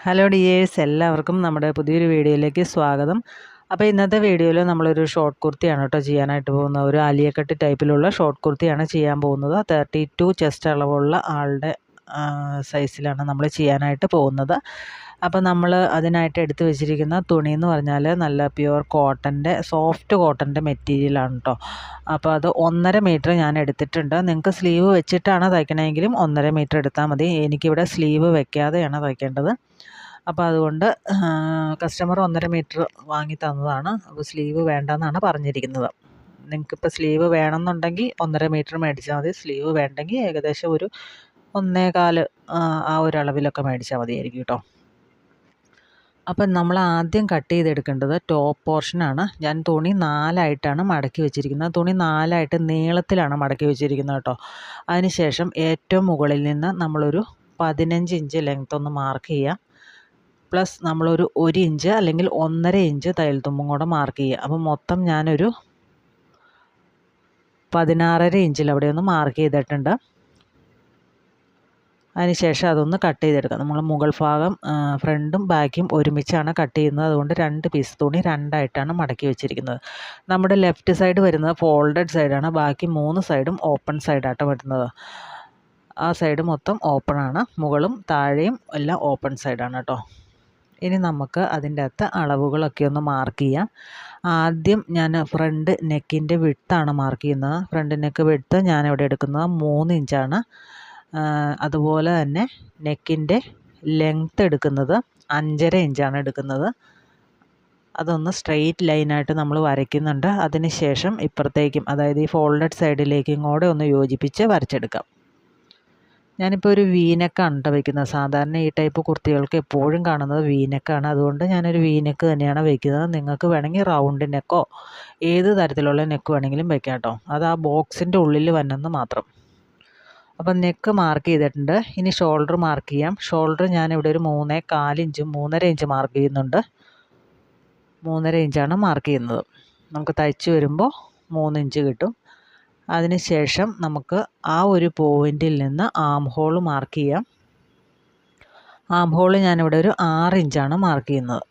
Hello dears, എല്ലാവർക്കും നമ്മുടെ പുതിയൊരു വീഡിയോയിലേക്ക് സ്വാഗതം. അപ്പോൾ ഇന്നത്തെ വീഡിയോയിൽ നമ്മളൊരു ഷോർട്ട് കുർത്തിയാണ് കേട്ടോ ചെയ്യാനായിട്ട് പോകുന്നത്. ഒരു ആലിയക്കട്ട് ടൈപ്പിലുള്ള ഷോർട്ട് കുർത്തിയാണ് ചെയ്യാൻ പോകുന്നത്. 32 ചെസ്റ്റ് അളവുള്ള ആളുടെ സൈസിലാണ് നമ്മൾ ചെയ്യാനായിട്ട് പോകുന്നത്. അപ്പോൾ നമ്മൾ അതിനായിട്ട് എടുത്തു വെച്ചിരിക്കുന്ന തുണി എന്ന് പറഞ്ഞാൽ നല്ല പ്യുവർ കോട്ടൻ്റെ, സോഫ്റ്റ് കോട്ടൻ്റെ മെറ്റീരിയലാണ് കേട്ടോ. അപ്പോൾ അത് 1.5 മീറ്റർ ഞാൻ എടുത്തിട്ടുണ്ട്. നിങ്ങൾക്ക് സ്ലീവ് വെച്ചിട്ടാണ് തയ്ക്കണമെങ്കിലും 1.5 മീറ്റർ എടുത്താൽ മതി. എനിക്കിവിടെ സ്ലീവ് വെക്കാതെയാണ് തയ്ക്കേണ്ടത്. അപ്പോൾ അതുകൊണ്ട് കസ്റ്റമർ 1.5 മീറ്റർ വാങ്ങി തന്നതാണ്. അപ്പോൾ സ്ലീവ് വേണ്ടെന്നാണ് പറഞ്ഞിരിക്കുന്നത്. നിങ്ങൾക്കിപ്പോൾ സ്ലീവ് വേണമെന്നുണ്ടെങ്കിൽ 1.5 മീറ്റർ മേടിച്ചാൽ മതി. സ്ലീവ് വേണ്ടെങ്കിൽ ഏകദേശം ഒരു 1.25 ആ ഒരു അളവിലൊക്കെ മേടിച്ചാൽ മതിയായിരിക്കും കേട്ടോ. അപ്പം നമ്മൾ ആദ്യം കട്ട് ചെയ്തെടുക്കേണ്ടത് ടോപ്പ് പോർഷനാണ്. ഞാൻ തുണി 4ആയിട്ടാണ് മടക്കി വെച്ചിരിക്കുന്നത്. തുണി 4ആയിട്ട് നീളത്തിലാണ് മടക്കി വെച്ചിരിക്കുന്നത് കേട്ടോ. അതിനുശേഷം ഏറ്റവും മുകളിൽ നിന്ന് നമ്മളൊരു 15 ഇഞ്ച് ലെങ്ത് ഒന്ന് മാർക്ക് ചെയ്യുക. പ്ലസ് നമ്മളൊരു 1 ഇഞ്ച് അല്ലെങ്കിൽ 1.5 ഇഞ്ച് തയ്യൽ തുമ്പും കൂടെ മാർക്ക് ചെയ്യുക. അപ്പം മൊത്തം ഞാനൊരു 16.5 ഇഞ്ചിൽ അവിടെ ഒന്ന് മാർക്ക് ചെയ്തിട്ടുണ്ട്. അതിനുശേഷം അതൊന്ന് കട്ട് ചെയ്തെടുക്കാം. നമ്മൾ മുകൾ ഭാഗം ഫ്രണ്ടും ബാക്കും ഒരുമിച്ചാണ് കട്ട് ചെയ്യുന്നത്. അതുകൊണ്ട് 2 പീസ് തുണി 2ആയിട്ടാണ് മടക്കി വെച്ചിരിക്കുന്നത്. നമ്മുടെ ലെഫ്റ്റ് സൈഡ് വരുന്നത് ഫോൾഡഡ് സൈഡാണ്. ബാക്കി 3 സൈഡും ഓപ്പൺ സൈഡായിട്ട് വരുന്നത്. ആ സൈഡ് മൊത്തം ഓപ്പണാണ്. മുകളും താഴെയും എല്ലാം ഓപ്പൺ സൈഡാണ് കേട്ടോ. ഇനി നമുക്ക് അതിൻ്റെ അകത്ത് അളവുകളൊക്കെ ഒന്ന് മാർക്ക് ചെയ്യാം. ആദ്യം ഞാൻ ഫ്രണ്ട് നെക്കിൻ്റെ വിഡ്ത്താണ് മാർക്ക് ചെയ്യുന്നത്. ഫ്രണ്ട് നെക്ക് വിഡ്ത്ത് ഞാനിവിടെ എടുക്കുന്നത് 3 ഇഞ്ചാണ്. അതുപോലെ തന്നെ നെക്കിൻ്റെ ലെങ്ത്ത് എടുക്കുന്നത് 5.5 ഇഞ്ചാണ് എടുക്കുന്നത്. അതൊന്ന് സ്ട്രെയിറ്റ് ലൈനായിട്ട് നമ്മൾ വരയ്ക്കുന്നുണ്ട്. അതിന് ശേഷം ഇപ്പുറത്തേക്കും, അതായത് ഈ ഫോൾഡഡ് സൈഡിലേക്കും കൂടെ ഒന്ന് യോജിപ്പിച്ച് വരച്ചെടുക്കാം. ഞാനിപ്പോൾ ഒരു വീനെക്കാണ് കേട്ടോ വയ്ക്കുന്നത്. സാധാരണ ഈ ടൈപ്പ് കുർത്തികൾക്ക് എപ്പോഴും കാണുന്നത് വീനെക്കാണ്. അതുകൊണ്ട് ഞാനൊരു വീനെക്ക് തന്നെയാണ് വയ്ക്കുന്നത്. നിങ്ങൾക്ക് വേണമെങ്കിൽ റൗണ്ട് നെക്കോ ഏത് തരത്തിലുള്ള നെക്ക് വേണമെങ്കിലും വയ്ക്കാം കേട്ടോ. അത് ആ ബോക്സിൻ്റെ ഉള്ളിൽ വന്നെന്ന് മാത്രം. അപ്പം നെക്ക് മാർക്ക് ചെയ്തിട്ടുണ്ട്. ഇനി ഷോൾഡർ മാർക്ക് ചെയ്യാം. ഷോൾഡർ ഞാനിവിടെ ഒരു 3.25 ഇഞ്ചും 3.5 ഇഞ്ച് മാർക്ക് ചെയ്യുന്നുണ്ട്. 3.5 ഇഞ്ചാണ് മാർക്ക് ചെയ്യുന്നത്. നമുക്ക് തയ്ച്ച് വരുമ്പോൾ 3 ഇഞ്ച് കിട്ടും. അതിനുശേഷം നമുക്ക് ആ ഒരു പോയിൻറ്റിൽ നിന്ന് ആം ഹോൾ മാർക്ക് ചെയ്യാം. ആം ഹോൾ ഞാനിവിടെ ഒരു 6 ഇഞ്ചാണ് മാർക്ക് ചെയ്യുന്നത്.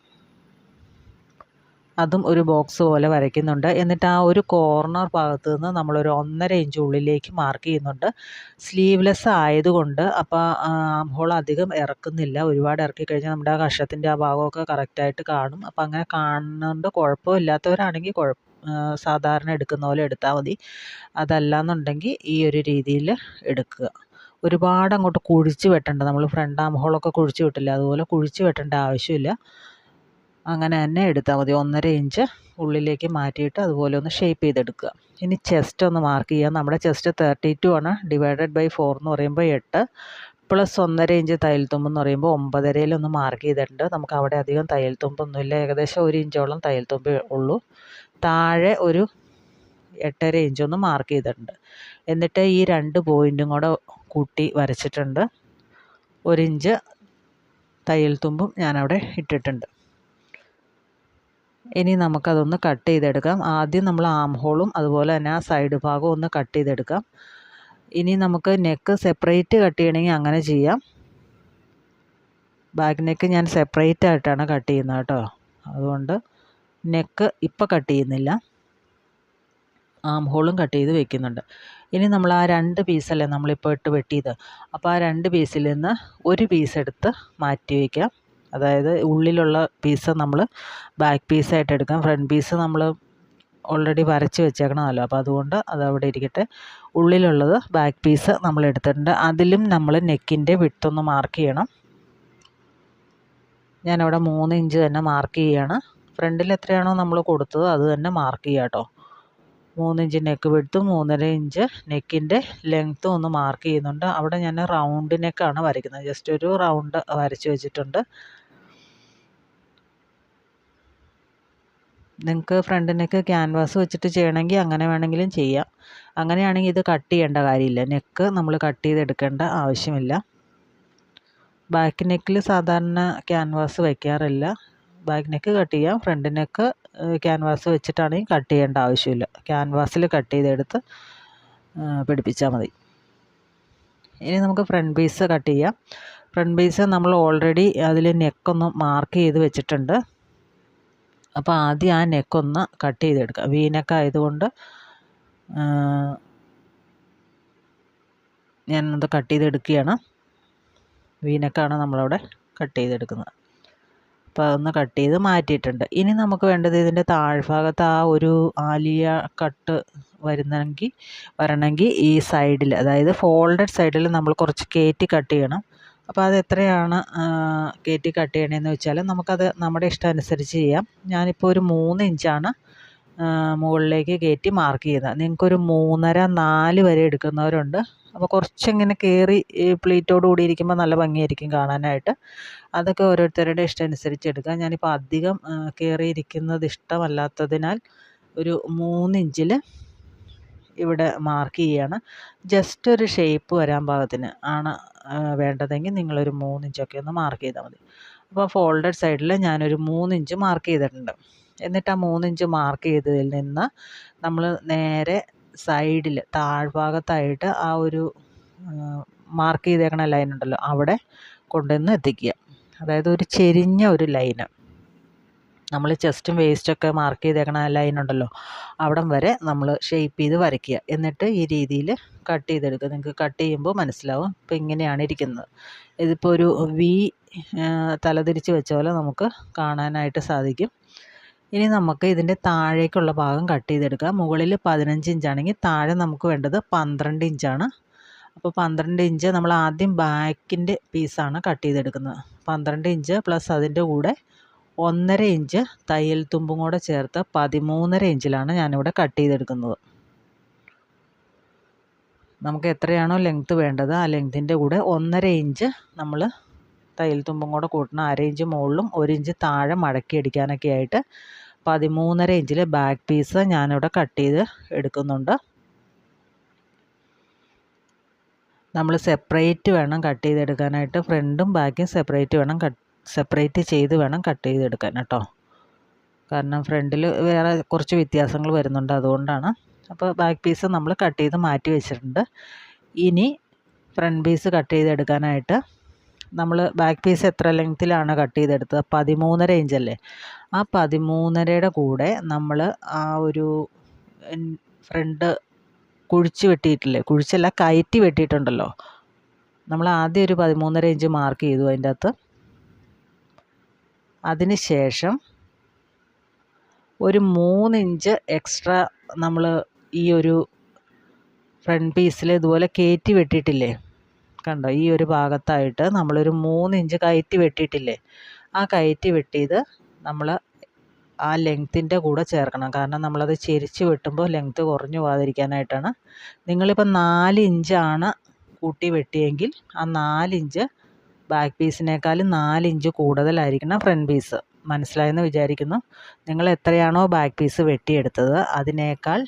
അതും ഒരു ബോക്സ് പോലെ വരയ്ക്കുന്നുണ്ട്. എന്നിട്ട് ആ ഒരു കോർണർ ഭാഗത്ത് നിന്ന് നമ്മളൊരു 1.5 ഇഞ്ച് ഉള്ളിലേക്ക് മാർക്ക് ചെയ്യുന്നുണ്ട്. സ്ലീവ്ലെസ് ആയതുകൊണ്ട് അപ്പോൾ ആം ഹോൾ അധികം ഇറക്കുന്നില്ല. ഒരുപാട് ഇറക്കി കഴിഞ്ഞാൽ നമ്മുടെ ആ കഷത്തിൻ്റെ ആ ഭാഗമൊക്കെ കറക്റ്റായിട്ട് കാണും. അപ്പോൾ അങ്ങനെ കാണുന്നുണ്ട്. കുഴപ്പമില്ലാത്തവരാണെങ്കിൽ സാധാരണ എടുക്കുന്ന പോലെ എടുത്താൽ മതി. അതല്ലാന്നുണ്ടെങ്കിൽ ഈ ഒരു രീതിയിൽ എടുക്കുക. ഒരുപാട് അങ്ങോട്ട് കുഴിച്ച് വെട്ടണ്ട. നമ്മൾ ഫ്രണ്ട് ആം ഹോളൊക്കെ കുഴിച്ച് വെട്ടില്ല, അതുപോലെ കുഴിച്ച് വെട്ടേണ്ട ആവശ്യമില്ല. അങ്ങനെ തന്നെ എടുത്താൽ മതി. 1.5 ഇഞ്ച് ഉള്ളിലേക്ക് മാറ്റിയിട്ട് അതുപോലെ ഒന്ന് ഷേപ്പ് ചെയ്തെടുക്കുക. ഇനി ചെസ്റ്റ് ഒന്ന് മാർക്ക് ചെയ്യുക. നമ്മുടെ ചെസ്റ്റ് 32 ആണ്. ഡിവൈഡഡ് ബൈ 4 എന്ന് പറയുമ്പോൾ 8 പ്ലസ് 1.5 ഇഞ്ച് തയ്യൽ തുമ്പെന്ന് പറയുമ്പോൾ 9.5 ഒന്ന് മാർക്ക് ചെയ്തിട്ടുണ്ട്. നമുക്ക് അവിടെ അധികം തയ്യൽ തുമ്പൊന്നുമില്ല. ഏകദേശം 1 ഇഞ്ചോളം തയ്യൽ തുമ്പേ ഉള്ളൂ. താഴെ ഒരു 8.5 ഇഞ്ചൊന്ന് മാർക്ക് ചെയ്തിട്ടുണ്ട്. എന്നിട്ട് ഈ 2 പോയിൻറ്റും കൂടെ കൂട്ടി വരച്ചിട്ടുണ്ട്. 1 ഇഞ്ച് തയ്യൽ തുമ്പും ഞാനവിടെ ഇട്ടിട്ടുണ്ട്. ഇനി നമുക്കതൊന്ന് കട്ട് ചെയ്തെടുക്കാം. ആദ്യം നമ്മൾ ആം ഹോളും അതുപോലെ തന്നെ ആ സൈഡ് ഭാഗവും ഒന്ന് കട്ട് ചെയ്തെടുക്കാം. ഇനി നമുക്ക് നെക്ക് സെപ്പറേറ്റ് കട്ട് ചെയ്യണമെങ്കിൽ അങ്ങനെ ചെയ്യാം. ബാക്ക് നെക്ക് ഞാൻ സെപ്പറേറ്റ് ആയിട്ടാണ് കട്ട് ചെയ്യുന്നത് കേട്ടോ. അതുകൊണ്ട് നെക്ക് ഇപ്പോൾ കട്ട് ചെയ്യുന്നില്ല. ആം ഹോളും കട്ട് ചെയ്ത് വെക്കുന്നുണ്ട്. ഇനി നമ്മൾ ആ 2 പീസല്ലേ നമ്മളിപ്പോൾ ഇട്ട് വെട്ടിയത്, അപ്പോൾ ആ 2 പീസിൽ നിന്ന് ഒരു പീസ് എടുത്ത് മാറ്റി വയ്ക്കാം. അതായത് ഉള്ളിലുള്ള പീസ് നമ്മൾ ബാക്ക് പീസായിട്ട് എടുക്കാം. ഫ്രണ്ട് പീസ് നമ്മൾ ഓൾറെഡി വരച്ച് വെച്ചേക്കണമല്ലോ, അപ്പോൾ അതുകൊണ്ട് അതവിടെ ഇരിക്കട്ടെ. ഉള്ളിലുള്ളത് ബാക്ക് പീസ് നമ്മൾ എടുത്തിട്ടുണ്ട്. അതിലും നമ്മൾ നെക്കിൻ്റെ വിഡ്ത്തൊന്ന് മാർക്ക് ചെയ്യണം. ഞാനവിടെ 3 ഇഞ്ച് തന്നെ മാർക്ക് ചെയ്യുകയാണ്. ഫ്രണ്ടിൽ എത്രയാണോ നമ്മൾ കൊടുത്തത് അത് തന്നെ മാർക്ക് ചെയ്യുക കേട്ടോ. 3 ഇഞ്ച് നെക്ക് വിഡ്ത്തും 3.5 ഇഞ്ച് നെക്കിൻ്റെ ലെങ്ത്തും ഒന്ന് മാർക്ക് ചെയ്യുന്നുണ്ട്. അവിടെ ഞാൻ റൗണ്ട് നെക്കാണ് വരയ്ക്കുന്നത്. ജസ്റ്റ് ഒരു റൗണ്ട് വരച്ച് വെച്ചിട്ടുണ്ട്. നിങ്ങൾക്ക് ഫ്രണ്ട് നെക്ക് ക്യാൻവാസ് വെച്ചിട്ട് ചെയ്യണമെങ്കിൽ അങ്ങനെ വേണമെങ്കിലും ചെയ്യാം. അങ്ങനെയാണെങ്കിൽ ഇത് കട്ട് ചെയ്യേണ്ട കാര്യമില്ല. നെക്ക് നമ്മൾ കട്ട് ചെയ്തെടുക്കേണ്ട ആവശ്യമില്ല. ബാക്ക് നെക്കിൽ സാധാരണ ക്യാൻവാസ് വയ്ക്കാറില്ല. ബാക്ക് നെക്ക് കട്ട് ചെയ്യാം. ഫ്രണ്ട് നെക്ക് ക്യാൻവാസ് വെച്ചിട്ടാണെങ്കിൽ കട്ട് ചെയ്യേണ്ട ആവശ്യമില്ല. ക്യാൻവാസിൽ കട്ട് ചെയ്തെടുത്ത് പിടിപ്പിച്ചാൽ മതി. ഇനി നമുക്ക് ഫ്രണ്ട് പീസ് കട്ട് ചെയ്യാം. ഫ്രണ്ട് പീസ് നമ്മൾ ഓൾറെഡി അതിൽ നെക്കൊന്ന് മാർക്ക് ചെയ്ത് വെച്ചിട്ടുണ്ട്. അപ്പോൾ ആദ്യം ആ നെക്കൊന്ന് കട്ട് ചെയ്തെടുക്കുക. വി നെക്ക് ആയതുകൊണ്ട് ഞാനത് കട്ട് ചെയ്തെടുക്കുകയാണ്. വി നെക്കാണ് നമ്മളവിടെ കട്ട് ചെയ്തെടുക്കുന്നത്. അപ്പോൾ അതൊന്ന് കട്ട് ചെയ്ത് മാറ്റിയിട്ടുണ്ട്. ഇനി നമുക്ക് വേണ്ടത് ഇതിൻ്റെ താഴ്ഭാഗത്ത് ആ ഒരു ആലിയ കട്ട് വരണമെങ്കിൽ ഈ സൈഡിൽ, അതായത് ഫോൾഡഡ് സൈഡിൽ നമ്മൾ കുറച്ച് കയറ്റി കട്ട് ചെയ്യണം. അപ്പോൾ അത് എത്രയാണ് കയറ്റി കട്ട് ചെയ്യണമെന്ന് വെച്ചാൽ നമുക്കത് നമ്മുടെ ഇഷ്ടമനുസരിച്ച് ചെയ്യാം. ഞാനിപ്പോൾ ഒരു 3 ഇഞ്ചാണ് മുകളിലേക്ക് കയറ്റി മാർക്ക് ചെയ്യുന്നത്. നിങ്ങൾക്കൊരു 3.5 4 വരെ എടുക്കുന്നവരുണ്ട്. അപ്പോൾ കുറച്ചിങ്ങനെ കയറി പ്ലീറ്റോട് കൂടി ഇരിക്കുമ്പോൾ നല്ല ഭംഗിയായിരിക്കും കാണാനായിട്ട്. അതൊക്കെ ഓരോരുത്തരുടെ ഇഷ്ടം അനുസരിച്ച് എടുക്കുക. ഞാനിപ്പോൾ അധികം കയറിയിരിക്കുന്നത് ഇഷ്ടമല്ലാത്തതിനാൽ ഒരു 3 ഇഞ്ചിൽ ഇവിടെ മാർക്ക് ചെയ്യുകയാണ്. ജസ്റ്റ് ഒരു ഷേപ്പ് വരാൻ പാകത്തിന് ആണ് വേണ്ടതെങ്കിൽ നിങ്ങളൊരു 3 ഇഞ്ചൊക്കെ ഒന്ന് മാർക്ക് ചെയ്താൽ മതി. അപ്പോൾ ഫോൾഡഡ് സൈഡിൽ ഞാനൊരു 3 ഇഞ്ച് മാർക്ക് ചെയ്തിട്ടുണ്ട്. എന്നിട്ട് ആ 3 ഇഞ്ച് മാർക്ക് ചെയ്തതിൽ നിന്ന് നമ്മൾ നേരെ സൈഡിൽ താഴ്ഭാഗത്തായിട്ട് ആ ഒരു മാർക്ക് ചെയ്തേക്കണ ലൈൻ ഉണ്ടല്ലോ, അവിടെ കൊണ്ടുവന്ന് എത്തിക്കുക. അതായത് ഒരു ചെരിഞ്ഞ ഒരു ലൈന്, നമ്മൾ ചെസ്റ്റും വേസ്റ്റൊക്കെ മാർക്ക് ചെയ്തേക്കണ ലൈൻ ഉണ്ടല്ലോ, അവിടം വരെ നമ്മൾ ഷേപ്പ് ചെയ്ത് വരയ്ക്കുക. എന്നിട്ട് ഈ രീതിയിൽ കട്ട് ചെയ്തെടുക്കുക. നിങ്ങൾക്ക് കട്ട് ചെയ്യുമ്പോൾ മനസ്സിലാവും. ഇപ്പോൾ ഇങ്ങനെയാണ് ഇരിക്കുന്നത്. ഇതിപ്പോൾ ഒരു വി തലതിരിച്ച് വെച്ച പോലെ നമുക്ക് കാണാനായിട്ട് സാധിക്കും. ഇനി നമുക്ക് ഇതിൻ്റെ താഴേക്കുള്ള ഭാഗം കട്ട് ചെയ്തെടുക്കാം. മുകളിൽ 15 ഇഞ്ചാണെങ്കിൽ താഴെ നമുക്ക് വേണ്ടത് 12 ഇഞ്ചാണ്. അപ്പോൾ 12 ഇഞ്ച് നമ്മൾ ആദ്യം ബാക്കിൻ്റെ പീസാണ് കട്ട് ചെയ്തെടുക്കുന്നത്. 12 ഇഞ്ച് പ്ലസ് അതിൻ്റെ കൂടെ 1.5 ഇഞ്ച് തയ്യൽ തുമ്പും കൂടെ ചേർത്ത് 13.5 ഇഞ്ചിലാണ് ഞാനിവിടെ കട്ട് ചെയ്തെടുക്കുന്നത്. നമുക്ക് എത്രയാണോ ലെങ്ത്ത് വേണ്ടത് ആ ലെങ്ത്തിൻ്റെ കൂടെ 1.5 ഇഞ്ച് നമ്മൾ തയ്യൽ തുമ്പും കൂടെ കൂട്ടണം. 1/2 ഇഞ്ച് മുകളിലും 1 ഇഞ്ച് താഴെ മടക്കി അടിക്കാനൊക്കെ ആയിട്ട് 13.5 ഇഞ്ചിൽ ബാക്ക് പീസ് ഞാനിവിടെ കട്ട് ചെയ്ത് എടുക്കുന്നുണ്ട്. നമ്മൾ സെപ്പറേറ്റ് വേണം കട്ട് ചെയ്തെടുക്കാനായിട്ട്. ഫ്രണ്ടും ബാക്കും സെപ്പറേറ്റ് ചെയ്ത് വേണം കട്ട് ചെയ്തെടുക്കാൻ കേട്ടോ. കാരണം ഫ്രണ്ടിൽ വേറെ കുറച്ച് വ്യത്യാസങ്ങൾ വരുന്നുണ്ട്, അതുകൊണ്ടാണ്. അപ്പോൾ ബാക്ക് പീസ് നമ്മൾ കട്ട് ചെയ്ത് മാറ്റി വെച്ചിട്ടുണ്ട്. ഇനി ഫ്രണ്ട് പീസ് കട്ട് ചെയ്തെടുക്കാനായിട്ട് നമ്മൾ ബാക്ക് പീസ് എത്ര ലെങ്ത്തിലാണ് കട്ട് ചെയ്തെടുത്തത്? 13.5 ഇഞ്ചല്ലേ. ആ 13.5യുടെ കൂടെ നമ്മൾ ആ ഒരു ഫ്രണ്ട് കുഴിച്ച് വെട്ടിയിട്ടില്ലേ, കുഴിച്ചല്ല കയറ്റി വെട്ടിയിട്ടുണ്ടല്ലോ, നമ്മൾ ആദ്യം ഒരു 13.5 ഇഞ്ച് മാർക്ക് ചെയ്തു അതിൻ്റെ അകത്ത്. അതിന് ശേഷം ഒരു 3 ഇഞ്ച് എക്സ്ട്രാ നമ്മൾ ഈ ഒരു ഫ്രണ്ട് പീസിൽ ഇതുപോലെ കയറ്റി വെട്ടിയിട്ടില്ലേ, കണ്ടോ, ഈ ഒരു ഭാഗത്തായിട്ട് നമ്മളൊരു 3 ഇഞ്ച് കയറ്റി വെട്ടിയിട്ടില്ലേ, ആ കയറ്റി വെട്ടിയത് നമ്മൾ ആ ലെങ്ത്തിൻ്റെ കൂടെ ചേർക്കണം. കാരണം നമ്മളത് ചെരിച്ച് വെട്ടുമ്പോൾ ലെങ്ത്ത് കുറഞ്ഞു പോകാതിരിക്കാനായിട്ടാണ്. നിങ്ങളിപ്പോൾ 4 ഇഞ്ചാണ് കൂട്ടി വെട്ടിയെങ്കിൽ ആ 4 ഇഞ്ച് ബാക്ക് പീസിനേക്കാളും 4 ഇഞ്ച് കൂടുതലായിരിക്കണം ഫ്രണ്ട് പീസ്. മനസ്സിലായെന്ന് വിചാരിക്കുന്നു. നിങ്ങൾ എത്രയാണോ ബാക്ക് പീസ് വെട്ടിയെടുത്തത് അതിനേക്കാൾ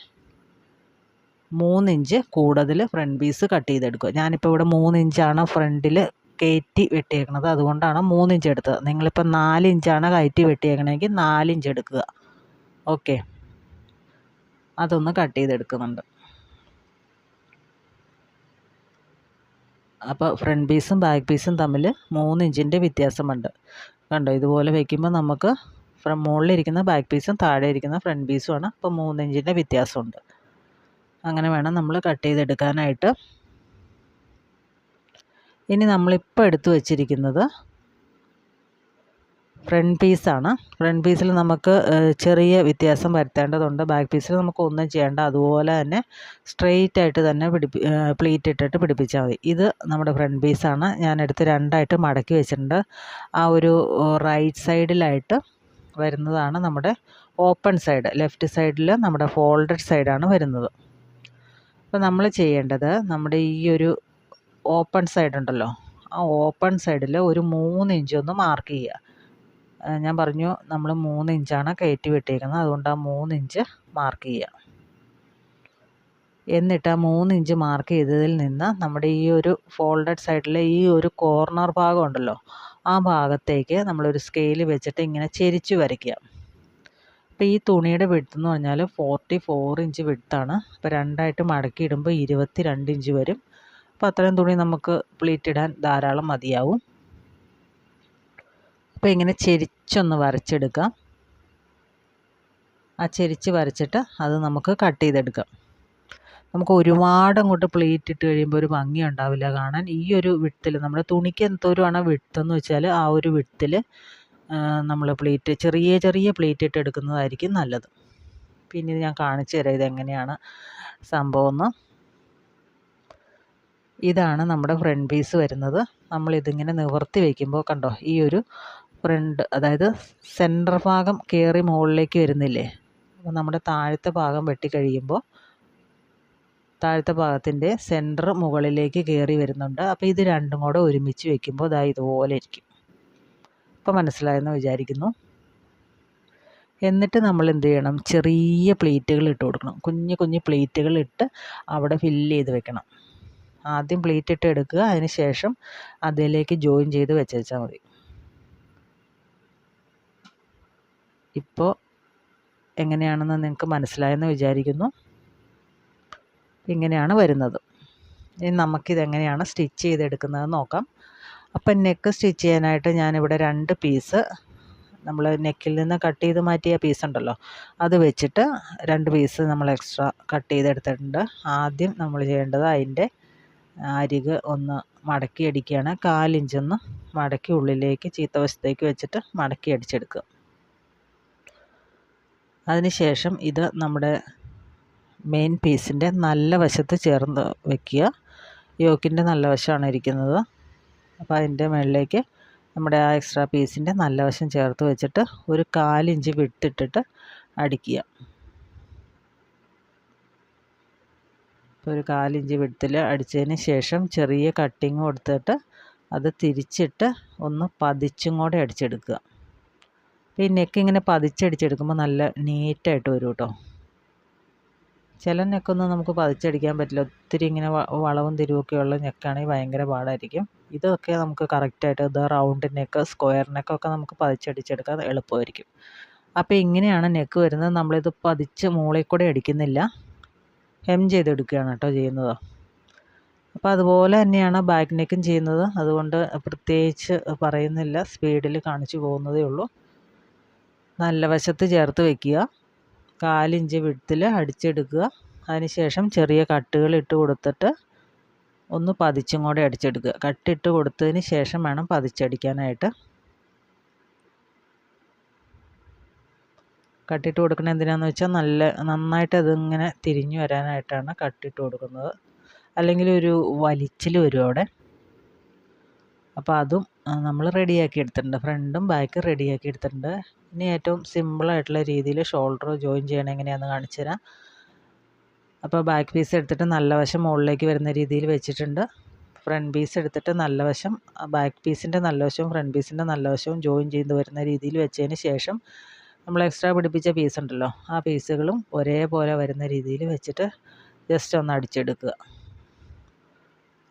3 ഇഞ്ച് കൂടുതൽ ഫ്രണ്ട് പീസ് കട്ട് ചെയ്തെടുക്കുക. ഞാനിപ്പോൾ ഇവിടെ 3 ഇഞ്ചാണ് ഫ്രണ്ടിൽ കയറ്റി വെട്ടിയേക്കുന്നത്, അതുകൊണ്ടാണ് 3 ഇഞ്ച് എടുത്തത്. നിങ്ങളിപ്പോൾ 4 ഇഞ്ചാണ് കയറ്റി വെട്ടിയേക്കണമെങ്കിൽ 4 ഇഞ്ച് എടുക്കുക. ഓക്കെ, അതൊന്ന് കട്ട് ചെയ്തെടുക്കുന്നുണ്ട്. അപ്പോൾ ഫ്രണ്ട് പീസും ബാക്ക് പീസും തമ്മിൽ 3 ഇഞ്ചിൻ്റെ വ്യത്യാസമുണ്ട്. കണ്ടോ, ഇതുപോലെ വയ്ക്കുമ്പോൾ നമുക്ക് മുകളിലിരിക്കുന്ന ബാക്ക് പീസും താഴെ ഇരിക്കുന്ന ഫ്രണ്ട് പീസുമാണ്. അപ്പോൾ 3 ഇഞ്ചിൻ്റെ വ്യത്യാസമുണ്ട്. അങ്ങനെ വേണം നമ്മൾ കട്ട് ചെയ്തെടുക്കാനായിട്ട്. ഇനി നമ്മളിപ്പോൾ എടുത്തു വച്ചിരിക്കുന്നത് ഫ്രണ്ട് പീസാണ്. ഫ്രണ്ട് പീസിൽ നമുക്ക് ചെറിയ വ്യത്യാസം വരുത്തേണ്ടതുണ്ട്. ബാക്ക് പീസിൽ നമുക്ക് ഒന്നും ചെയ്യേണ്ട, അതുപോലെ തന്നെ സ്ട്രെയിറ്റ് ആയിട്ട് തന്നെ പ്ലീറ്റ് ഇട്ടിട്ട് പിടിപ്പിച്ചാൽ മതി. ഇത് നമ്മുടെ ഫ്രണ്ട് പീസാണ്. ഞാനെടുത്ത് 2ആയിട്ട് മടക്കി വെച്ചിട്ടുണ്ട്. ആ ഒരു റൈറ്റ് സൈഡിലായിട്ട് വരുന്നതാണ് നമ്മുടെ ഓപ്പൺ സൈഡ്. ലെഫ്റ്റ് സൈഡിൽ നമ്മുടെ ഫോൾഡഡ് സൈഡാണ് വരുന്നത്. അപ്പോൾ നമ്മൾ ചെയ്യേണ്ടത് നമ്മുടെ ഈ ഒരു ഓപ്പൺ സൈഡ് ഉണ്ടല്ലോ, ആ ഓപ്പൺ സൈഡിൽ ഒരു 3 ഇഞ്ച് ഒന്ന് മാർക്ക് ചെയ്യുക. ഞാൻ പറഞ്ഞു നമ്മൾ 3 ഇഞ്ചാണ് കയറ്റി വെട്ടിയിരിക്കുന്നത്, അതുകൊണ്ട് ആ 3 ഇഞ്ച് മാർക്ക് ചെയ്യുക. എന്നിട്ട് ആ 3 ഇഞ്ച് മാർക്ക് ചെയ്തതിൽ നിന്ന് നമ്മുടെ ഈ ഒരു ഫോൾഡഡ് സൈഡിലെ ഈ ഒരു കോർണർ ഭാഗം ഉണ്ടല്ലോ, ആ ഭാഗത്തേക്ക് നമ്മളൊരു സ്കെയിൽ വെച്ചിട്ട് ഇങ്ങനെ ചെരിച്ച് വരയ്ക്കുക. അപ്പോൾ ഈ തുണിയുടെ വിഡ്ത്ത് എന്ന് പറഞ്ഞാൽ 44 ഇഞ്ച് വിഡ്ത്താണ്. അപ്പോൾ 2ആയിട്ട് മടക്കി ഇടുമ്പോൾ 22 ഇഞ്ച് വരും. അപ്പോൾ അത്രയും തുണി നമുക്ക് പ്ലീറ്റ് ഇടാൻ ധാരാളം മതിയാവും. അപ്പോൾ ഇങ്ങനെ ചെരിച്ചൊന്ന് വരച്ചെടുക്കാം. ആ ചെരിച്ച് വരച്ചിട്ട് അത് നമുക്ക് കട്ട് ചെയ്തെടുക്കാം. നമുക്ക് ഒരുപാട് അങ്ങോട്ട് പ്ലീറ്റ് ഇട്ട് കഴിയുമ്പോൾ ഒരു ഭംഗി ഉണ്ടാവില്ല കാണാൻ. ഈ ഒരു വിഡ്ത്തിൽ നമ്മുടെ തുണിക്ക് എന്തോരമാണ് വിഡ്ത്തെന്ന് വെച്ചാൽ ആ ഒരു വിഡ്ത്തിൽ നമ്മൾ പ്ലീറ്റ് ചെറിയ ചെറിയ പ്ലീറ്റ് ഇട്ട് എടുക്കുന്നതായിരിക്കും നല്ലത്. പിന്നെ ഞാൻ കാണിച്ചു തരാം ഇതെങ്ങനെയാണ് സംഭവമെന്ന്. ഇതാണ് നമ്മുടെ ഫ്രണ്ട് പീസ് വരുന്നത്. നമ്മളിതിങ്ങനെ നിവർത്തി വയ്ക്കുമ്പോൾ കണ്ടോ, ഈ ഒരു ഫ്രണ്ട് അതായത് സെൻറ്റർ ഭാഗം കയറി മുകളിലേക്ക് വരുന്നില്ലേ. അപ്പോൾ നമ്മുടെ താഴത്തെ ഭാഗം വെട്ടിക്കഴിയുമ്പോൾ താഴത്തെ ഭാഗത്തിൻ്റെ സെൻറ്റർ മുകളിലേക്ക് കയറി വരുന്നുണ്ട്. അപ്പോൾ ഇത് രണ്ടും കൂടെ ഒരുമിച്ച് വയ്ക്കുമ്പോൾ ഇതാ ഇതുപോലെ ഇരിക്കും. ഇപ്പോൾ മനസ്സിലായെന്ന് വിചാരിക്കുന്നു. എന്നിട്ട് നമ്മൾ എന്ത് ചെയ്യണം, ചെറിയ പ്ലേറ്റുകൾ ഇട്ട് കൊടുക്കണം. കുഞ്ഞു കുഞ്ഞു പ്ലേറ്റുകൾ ഇട്ട് അവിടെ ഫില്ല് ചെയ്ത് വെക്കണം. ആദ്യം പ്ലേറ്റ് ഇട്ട് എടുക്കുക, അതിന് ശേഷം അതിലേക്ക് ജോയിൻ ചെയ്ത് വെച്ചാൽ മതി. ഇപ്പോൾ എങ്ങനെയാണെന്ന് നിങ്ങൾക്ക് മനസ്സിലായെന്ന് വിചാരിക്കുന്നു. ഇങ്ങനെയാണ് വരുന്നത്. ഇനി നമുക്കിതെങ്ങനെയാണ് സ്റ്റിച്ച് ചെയ്തെടുക്കുന്നതെന്ന് നോക്കാം. അപ്പം നെക്ക് സ്റ്റിച്ച് ചെയ്യാനായിട്ട് ഞാനിവിടെ 2 പീസ് നമ്മൾ നെക്കിൽ നിന്ന് കട്ട് ചെയ്ത് മാറ്റിയ പീസ് ഉണ്ടല്ലോ, അത് വെച്ചിട്ട് 2 പീസ് നമ്മൾ എക്സ്ട്രാ കട്ട് ചെയ്തെടുത്തിട്ടുണ്ട്. ആദ്യം നമ്മൾ ചെയ്യേണ്ടത് അതിൻ്റെ അരിക് ഒന്ന് മടക്കി അടിക്കുകയാണ്. 1/4 ഇഞ്ചൊന്ന് മടക്കി ഉള്ളിലേക്ക് ചീത്തവശത്തേക്ക് വെച്ചിട്ട് മടക്കി അടിച്ചെടുക്കുക. അതിനുശേഷം ഇത് നമ്മുടെ മെയിൻ പീസിൻ്റെ നല്ല വശത്ത് ചേർന്ന് വയ്ക്കുക. യോക്കിൻ്റെ നല്ല വശമാണ് ഇരിക്കുന്നത്. അപ്പോൾ അതിൻ്റെ മുകളിലേക്ക് നമ്മുടെ ആ എക്സ്ട്രാ പീസിൻ്റെ നല്ല വശം ചേർത്ത് വെച്ചിട്ട് ഒരു 1/4 ഇഞ്ച് വിട്ടിട്ടിട്ട് അടിക്കുക. ഇപ്പോൾ ഒരു 1/4 ഇഞ്ച് വിട്ടിൽ അടിച്ചതിന് ശേഷം ചെറിയ കട്ടിങ് കൊടുത്തിട്ട് അത് തിരിച്ചിട്ട് ഒന്ന് പതിച്ചും കൂടെ അടിച്ചെടുക്കുക. അപ്പോൾ ഈ നെക്ക് ഇങ്ങനെ പതിച്ചടിച്ചെടുക്കുമ്പോൾ നല്ല നീറ്റായിട്ട് വരും കേട്ടോ. ചില നെക്കൊന്നും നമുക്ക് പതിച്ചടിക്കാൻ പറ്റില്ല. ഒത്തിരി ഇങ്ങനെ വളവും തിരിവൊക്കെയുള്ള നെക്കാണെങ്കിൽ ഭയങ്കര പാടായിരിക്കും. ഇതൊക്കെ നമുക്ക് കറക്റ്റായിട്ട് ഇത് റൗണ്ട് നെക്ക്, സ്ക്വയർ നെക്കൊക്കെ നമുക്ക് പതിച്ചടിച്ചെടുക്കാൻ എളുപ്പമായിരിക്കും. അപ്പോൾ ഇങ്ങനെയാണ് നെക്ക് വരുന്നത്. നമ്മളിത് പതിച്ച് മുകളിൽ കൂടെ അടിക്കുന്നില്ല, ഹെം ചെയ്തെടുക്കുകയാണ് കേട്ടോ ചെയ്യുന്നത്. അപ്പോൾ അതുപോലെ തന്നെയാണ് ബാക്ക് നെക്കും ചെയ്യുന്നത്. അതുകൊണ്ട് പ്രത്യേകിച്ച് പറയുന്നില്ല, സ്പീഡിൽ കാണിച്ചു പോകുന്നതേ ഉള്ളൂ. നല്ല വശത്ത് ചേർത്ത് വയ്ക്കുക, 1/4 ഇഞ്ച് വിഡ്ത്തിൽ അടിച്ചെടുക്കുക. അതിനുശേഷം ചെറിയ കട്ടുകൾ ഇട്ട് കൊടുത്തിട്ട് ഒന്ന് പതിച്ചും കൂടെ അടിച്ചെടുക്കുക. കട്ടിട്ട് കൊടുത്തതിന് ശേഷം വേണം പതിച്ചടിക്കാനായിട്ട്. കട്ടിട്ട് കൊടുക്കുന്നത് എന്തിനാണെന്ന് വെച്ചാൽ നന്നായിട്ട് അതിങ്ങനെ തിരിഞ്ഞു വരാനായിട്ടാണ് കട്ടിട്ട് കൊടുക്കുന്നത്. അല്ലെങ്കിൽ ഒരു വലിച്ചിൽ വരും അവിടെ. അപ്പോൾ അതും നമ്മൾ റെഡിയാക്കി എടുത്തിട്ടുണ്ട്. ഫ്രണ്ടും ബാക്കും റെഡിയാക്കി എടുത്തിട്ടുണ്ട്. ഇനി ഏറ്റവും സിമ്പിളായിട്ടുള്ള രീതിയിൽ ഷോൾഡർ ജോയിൻ ചെയ്യണം എങ്ങനെയാണെന്ന് കാണിച്ചു തരാം. അപ്പോൾ ബാക്ക് പീസ് എടുത്തിട്ട് നല്ല വശം മുകളിലേക്ക് വരുന്ന രീതിയിൽ വെച്ചിട്ടുണ്ട്. ഫ്രണ്ട് പീസ് എടുത്തിട്ട് നല്ല വശം ബാക്ക് പീസിൻ്റെ നല്ല വശവും ഫ്രണ്ട് പീസിൻ്റെ നല്ല വശവും ജോയിൻ ചെയ്ത് വരുന്ന രീതിയിൽ വെച്ചതിന് ശേഷം നമ്മൾ എക്സ്ട്രാ പിടിപ്പിച്ച പീസ് ഉണ്ടല്ലോ, ആ പീസുകളും ഒരേപോലെ വരുന്ന രീതിയിൽ വെച്ചിട്ട് ജസ്റ്റ് ഒന്ന് അടിച്ചെടുക്കുക.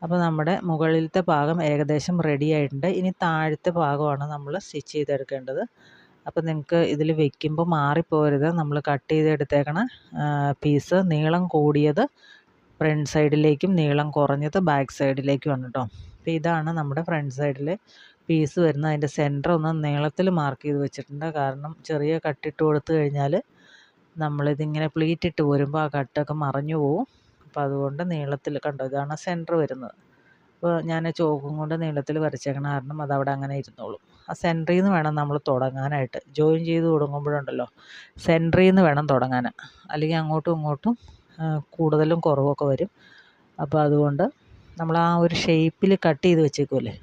അപ്പോൾ നമ്മുടെ മുകളിലത്തെ ഭാഗം ഏകദേശം റെഡി ആയിട്ടുണ്ട്. ഇനി താഴത്തെ ഭാഗമാണ് നമ്മൾ സ്റ്റിച്ച് ചെയ്തെടുക്കേണ്ടത്. അപ്പോൾ നിങ്ങൾക്ക് ഇതിൽ വെക്കുമ്പോൾ മാറിപ്പോരുത്. നമ്മൾ കട്ട് ചെയ്തെടുത്തേക്കണ പീസ് നീളം കൂടിയത് ഫ്രണ്ട് സൈഡിലേക്കും നീളം കുറഞ്ഞത് ബാക്ക് സൈഡിലേക്കുമാണ് കേട്ടോ. അപ്പോൾ ഇതാണ് നമ്മുടെ ഫ്രണ്ട് സൈഡിൽ പീസ് വരുന്നത്. അതിൻ്റെ സെൻറ്റർ ഒന്ന് നീളത്തിൽ മാർക്ക് ചെയ്ത് വെച്ചിട്ടുണ്ട്. കാരണം ചെറിയ കട്ടിട്ട് കൊടുത്തു കഴിഞ്ഞാൽ നമ്മളിതിങ്ങനെ പ്ലീറ്റ് ഇട്ട് പോരുമ്പോൾ ആ കട്ടൊക്കെ മറഞ്ഞു പോവും. അപ്പോൾ അതുകൊണ്ട് നീളത്തിൽ കണ്ടോ, ഇതാണ് സെൻറ്റർ വരുന്നത്. അപ്പോൾ ഞാൻ ചോക്കും കൊണ്ട് നീളത്തിൽ വരച്ചേക്കണ കാരണം അതവിടെ അങ്ങനെ ഇരുന്നോളും. ആ സെൻറ്ററിൽ നിന്ന് വേണം നമ്മൾ തുടങ്ങാനായിട്ട്. ജോയിൻ ചെയ്ത് തുടങ്ങുമ്പോഴുണ്ടല്ലോ, സെൻറ്ററിൽ നിന്ന് വേണം തുടങ്ങാൻ. അല്ലെങ്കിൽ അങ്ങോട്ടും ഇങ്ങോട്ടും കൂടുതലും കുറവൊക്കെ വരും. അപ്പോൾ അതുകൊണ്ട് നമ്മൾ ആ ഒരു ഷേപ്പിൽ കട്ട് ചെയ്ത് വെച്ചേക്കുമല്ലേ.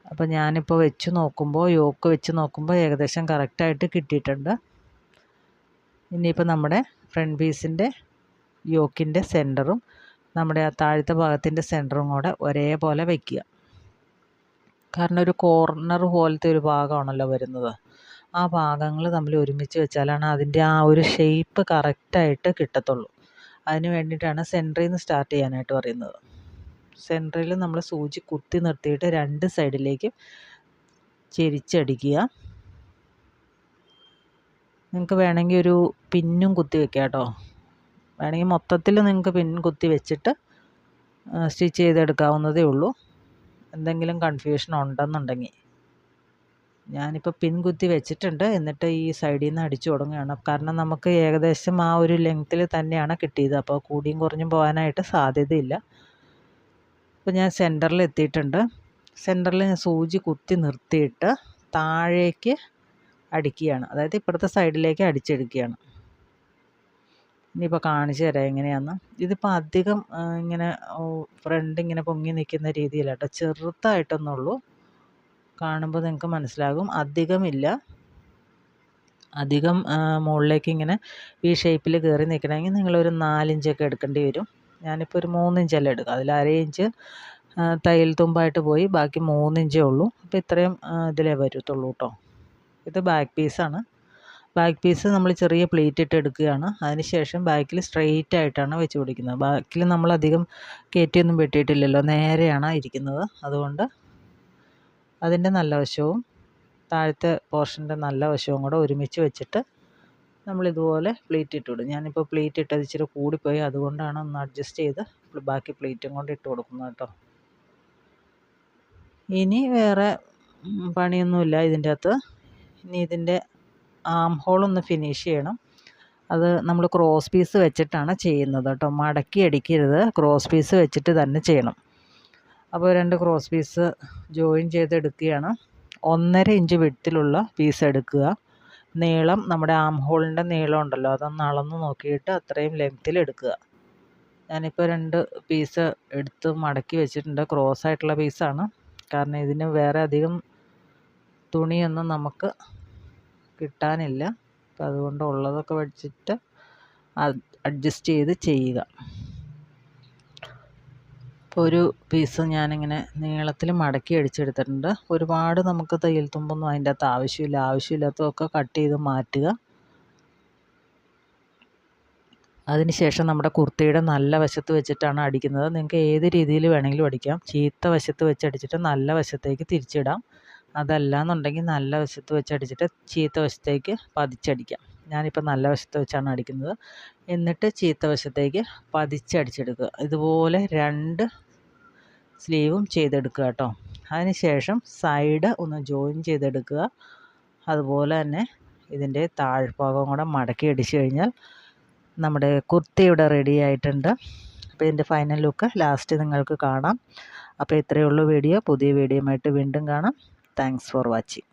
അപ്പോൾ ഞാനിപ്പോൾ വെച്ച് നോക്കുമ്പോൾ യോക്ക് വെച്ച് നോക്കുമ്പോൾ ഏകദേശം കറക്റ്റായിട്ട് കിട്ടിയിട്ടുണ്ട്. ഇനിയിപ്പോൾ നമ്മുടെ ഫ്രണ്ട് പീസിൻ്റെ യോക്കിൻ്റെ സെൻറ്ററും നമ്മുടെ ആ താഴത്തെ ഭാഗത്തിൻ്റെ സെൻറ്ററും കൂടെ ഒരേപോലെ വയ്ക്കുക. കാരണം ഒരു കോർണർ പോലത്തെ ഒരു ഭാഗമാണല്ലോ വരുന്നത്. ആ ഭാഗങ്ങൾ തമ്മിൽ ഒരുമിച്ച് വെച്ചാലാണ് അതിൻ്റെ ആ ഒരു ഷേപ്പ് കറക്റ്റായിട്ട് കിട്ടത്തുള്ളൂ. അതിന് വേണ്ടിയിട്ടാണ് സെൻറ്ററിൽ നിന്ന് സ്റ്റാർട്ട് ചെയ്യാനായിട്ട് പറയുന്നത്. സെൻറ്ററിൽ നമ്മൾ സൂചി കുത്തി നിർത്തിയിട്ട് 2 സൈഡിലേക്കും ചെരിച്ചടിക്കുക. നിങ്ങൾക്ക് വേണമെങ്കിൽ ഒരു പിന്നും കുത്തി വെക്കാം കേട്ടോ. വേണമെങ്കിൽ മൊത്തത്തിൽ നിങ്ങൾക്ക് പിൻ കുത്തി വെച്ചിട്ട് സ്റ്റിച്ച് ചെയ്തെടുക്കാവുന്നതേ ഉള്ളൂ, എന്തെങ്കിലും കൺഫ്യൂഷൻ ഉണ്ടെന്നുണ്ടെങ്കിൽ. ഞാനിപ്പോൾ പിൻ കുത്തി വെച്ചിട്ടുണ്ട്. എന്നിട്ട് ഈ സൈഡിൽ നിന്ന് അടിച്ചു തുടങ്ങുകയാണ്. കാരണം നമുക്ക് ഏകദേശം ആ ഒരു ലെങ്ത്തിൽ തന്നെയാണ് കിട്ടിയത്. അപ്പോൾ കൂടിയും കുറഞ്ഞും പോകാനായിട്ട് സാധ്യതയില്ല. അപ്പോൾ ഞാൻ സെൻറ്ററിൽ എത്തിയിട്ടുണ്ട്. സെൻറ്ററിൽ ഞാൻ സൂചി കുത്തി നിർത്തിയിട്ട് താഴേക്ക് അടിക്കുകയാണ്. അതായത് ഇപ്പുറത്തെ സൈഡിലേക്ക് അടിച്ചെടുക്കുകയാണ്. ഇനിയിപ്പോൾ കാണിച്ചു തരാം എങ്ങനെയാണെന്ന്. ഇതിപ്പോൾ അധികം ഇങ്ങനെ ഫ്രണ്ട് ഇങ്ങനെ പൊങ്ങി നിൽക്കുന്ന രീതിയിലാണ് കേട്ടോ. ചെറുതായിട്ടൊന്നുള്ളൂ. കാണുമ്പോൾ നിങ്ങൾക്ക് മനസ്സിലാകും. അധികമില്ല. അധികം മുകളിലേക്ക് ഇങ്ങനെ ഈ ഷേപ്പിൽ കയറി നിൽക്കണമെങ്കിൽ നിങ്ങളൊരു 4 ഇഞ്ചൊക്കെ എടുക്കേണ്ടി വരും. ഞാനിപ്പോൾ ഒരു 3 ഇഞ്ചെല്ലാം എടുക്കും. അതിൽ അര ഇഞ്ച് തയ്യൽ തുമ്പായിട്ട് പോയി. ബാക്കി 3 ഇഞ്ചേ ഉള്ളൂ. അപ്പോൾ ഇത്രയും ഇതിലേ വരത്തുള്ളൂ കേട്ടോ. ഇത് ബാക്ക് പീസാണ്. ബാക്ക് പീസ് നമ്മൾ ചെറിയ പ്ലീറ്റ് ഇട്ട് എടുക്കുകയാണ്. അതിന് ശേഷം ബാക്കിൽ സ്ട്രെയിറ്റ് ആയിട്ടാണ് വെച്ച് പിടിക്കുന്നത്. ബാക്കിൽ നമ്മളധികം കയറ്റിയൊന്നും വെട്ടിയിട്ടില്ലല്ലോ, നേരെയാണ് ഇരിക്കുന്നത്. അതുകൊണ്ട് അതിൻ്റെ നല്ല വശവും താഴത്തെ പോർഷൻ്റെ നല്ല വശവും കൂടെ ഒരുമിച്ച് വെച്ചിട്ട് നമ്മളിതുപോലെ പ്ലീറ്റ് ഇട്ട് വിടും. ഞാനിപ്പോൾ പ്ലീറ്റ് ഇട്ടത് ഇച്ചിരി കൂടിപ്പോയി, അതുകൊണ്ടാണ് ഒന്ന് അഡ്ജസ്റ്റ് ചെയ്ത് ബാക്കി പ്ലീറ്റും കൊണ്ട് ഇട്ട് കൊടുക്കുന്നത് കേട്ടോ. ഇനി വേറെ പണിയൊന്നുമില്ല ഇതിൻ്റെ അകത്ത്. ഇനി ഇതിൻ്റെ ആം ഹോളൊന്ന് ഫിനിഷ് ചെയ്യണം. അത് നമ്മൾ ക്രോസ് പീസ് വെച്ചിട്ടാണ് ചെയ്യുന്നത് കേട്ടോ. മടക്കി അടിക്കരുത്, ക്രോസ് പീസ് വെച്ചിട്ട് തന്നെ ചെയ്യണം. അപ്പോൾ 2 ക്രോസ് പീസ് ജോയിൻ ചെയ്തെടുക്കുകയാണ്. 1.5 ഇഞ്ച് വിഡ്ത്തിലുള്ള പീസ് എടുക്കുക. നീളം നമ്മുടെ ആം ഹോളിൻ്റെ നീളം ഉണ്ടല്ലോ, അതൊന്ന് അളന്ന് നോക്കിയിട്ട് അത്രയും ലെങ്ത്തിൽ എടുക്കുക. ഞാനിപ്പോൾ 2 പീസ് എടുത്ത് മടക്കി വെച്ചിട്ടുണ്ട്. ക്രോസ് ആയിട്ടുള്ള പീസാണ്. കാരണം ഇതിന് വേറെ അധികം തുണിയൊന്നും നമുക്ക് കിട്ടാനില്ല. അപ്പം അതുകൊണ്ട് ഉള്ളതൊക്കെ വെച്ചിട്ട് അഡ്ജസ്റ്റ് ചെയ്ത് ചെയ്യുക. ഇപ്പോൾ ഒരു പീസ് ഞാനിങ്ങനെ നീളത്തിൽ മടക്കി അടിച്ചെടുത്തിട്ടുണ്ട്. ഒരുപാട് നമുക്ക് തയ്യൽ തുമ്പൊന്നും അതിൻ്റെ അകത്ത് ആവശ്യമില്ല. ആവശ്യമില്ലാത്തതൊക്കെ കട്ട് ചെയ്ത് മാറ്റുക. അതിനുശേഷം നമ്മുടെ കുർത്തിയുടെ നല്ല വശത്ത് വെച്ചിട്ടാണ് അടിക്കുന്നത്. നിങ്ങൾക്ക് ഏത് രീതിയിൽ വേണമെങ്കിലും അടിക്കാം. ചീത്ത വശത്ത് വെച്ച് അടിച്ചിട്ട് നല്ല വശത്തേക്ക് തിരിച്ചിടാം. അതല്ല എന്നുണ്ടെങ്കിൽ നല്ല വശത്ത് വെച്ച് അടിച്ചിട്ട് ചീത്ത വശത്തേക്ക് പതിച്ചടിക്കാം. ഞാനിപ്പോൾ നല്ല വശത്ത് വെച്ചാണ് അടിക്കുന്നത്. എന്നിട്ട് ചീത്ത വശത്തേക്ക് പതിച്ചടിച്ചെടുക്കുക. ഇതുപോലെ 2 സ്ലീവും ചെയ്തെടുക്കുക കേട്ടോ. അതിന് ശേഷം സൈഡ് ഒന്ന് ജോയിൻ ചെയ്തെടുക്കുക. അതുപോലെ തന്നെ ഇതിൻ്റെ താഴ്ഭാഗം കൂടെ മടക്കി അടിച്ചു കഴിഞ്ഞാൽ നമ്മുടെ കുർത്തി ഇവിടെ റെഡി ആയിട്ടുണ്ട്. അപ്പോൾ ഇതിൻ്റെ ഫൈനൽ ലുക്ക് ലാസ്റ്റ് നിങ്ങൾക്ക് കാണാം. അപ്പോൾ ഇത്രയേ ഉള്ളൂ വീഡിയോ. പുതിയ വീഡിയോയുമായിട്ട് വീണ്ടും കാണാം. Thanks for watching.